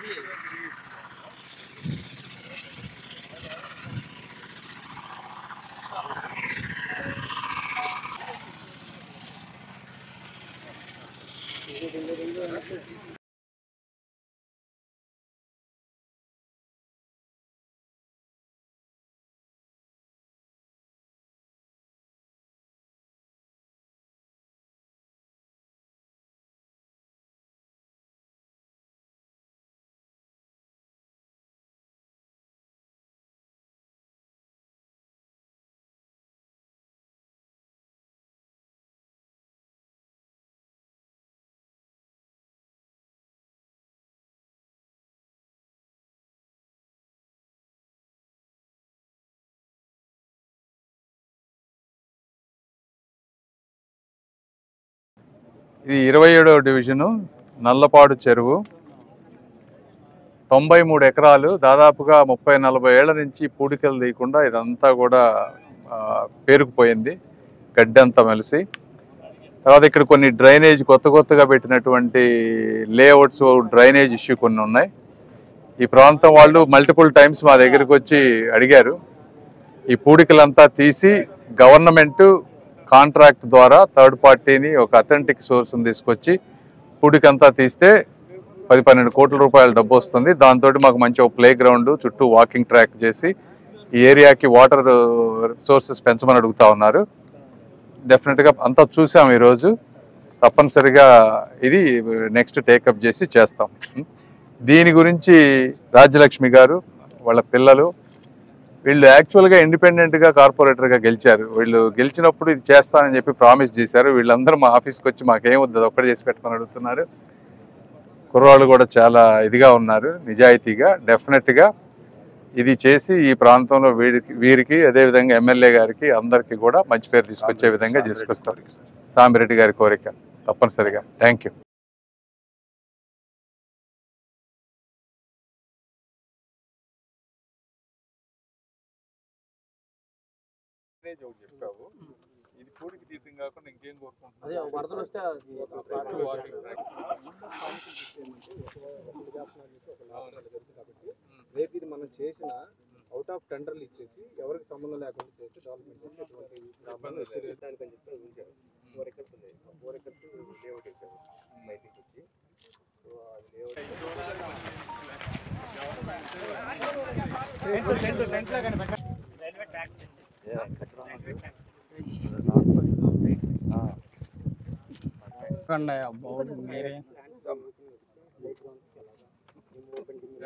ఇది 27వ డివిజను నల్లపాడు చెరువు. 93 ఎకరాలు, దాదాపుగా 30-40 ఏళ్ల నుంచి పూడికలు తీయకుండా ఇదంతా కూడా పేరుకుపోయింది, గడ్డి అంతా మెలిసి. తర్వాత ఇక్కడ కొన్ని డ్రైనేజ్ కొత్తగా పెట్టినటువంటి లేఅవుట్స్, డ్రైనేజ్ ఇష్యూ కొన్ని ఉన్నాయి. ఈ ప్రాంతం వాళ్ళు మల్టిపుల్ టైమ్స్ మా దగ్గరికి వచ్చి అడిగారు ఈ పూడికలంతా తీసి గవర్నమెంట్ కాంట్రాక్ట్ ద్వారా థర్డ్ పార్టీని, ఒక అథెంటిక్ సోర్స్ని తీసుకొచ్చి పూడికంతా తీస్తే 10-12 కోట్ల రూపాయల డబ్బు వస్తుంది. దాంతో మాకు మంచి ఒక ప్లే గ్రౌండ్, చుట్టూ వాకింగ్ ట్రాక్ చేసి ఈ ఏరియాకి వాటర్ సోర్సెస్ పెంచమని అడుగుతా ఉన్నారు. డెఫినెట్గా అంతా చూసాం ఈరోజు. తప్పనిసరిగా ఇది నెక్స్ట్ టేకప్ చేసి చేస్తాం. దీని గురించి రాజ్యలక్ష్మి గారు, వాళ్ళ పిల్లలు, వీళ్ళు యాక్చువల్గా ఇండిపెండెంట్గా కార్పొరేటర్గా గెలిచారు. వీళ్ళు గెలిచినప్పుడు ఇది చేస్తానని చెప్పి ప్రామిస్ చేశారు. వీళ్ళందరూ మా ఆఫీస్కి వచ్చి మాకేం వద్దు, ఒక్కటి చేసి పెట్టమని అడుగుతున్నారు. కుర్రాళ్ళు కూడా చాలా ఇదిగా ఉన్నారు, నిజాయితీగా. డెఫినెట్గా ఇది చేసి ఈ ప్రాంతంలో వీరికి అదేవిధంగా ఎమ్మెల్యే గారికి అందరికీ కూడా మంచి పేరు తీసుకొచ్చే విధంగా చేసుకొస్తారు. సాంబిరెడ్డి గారి కోరిక తప్పనిసరిగా. Thank you. చెప్పావు, ఇది పూడికి తీర్థం కాకుండా ఇంకేం కోరుకుంటున్నావు? రేపు ఇది మనం చేసిన అవుట్ ఆఫ్ టెండర్లు ఇచ్చేసి ఎవరికి సంబంధం లేకుండా చేసి డెవలప్మెంట్ ఉంచారు. 4 ఎకర్స్ ఉన్నాయి, 4 ఎకర్స్ లేఅవుట్ వేసారు బయటికి వచ్చి. సో అది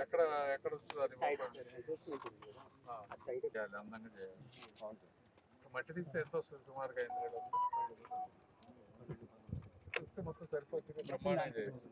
ఎక్కడ అందంగా చేయాలి. మట్టి తీస్తే ఎంత వస్తుంది సుమారుగా? 5 చూస్తే మొత్తం సరిపోతుంది, బ్రహ్మాండంగా చేయొచ్చు.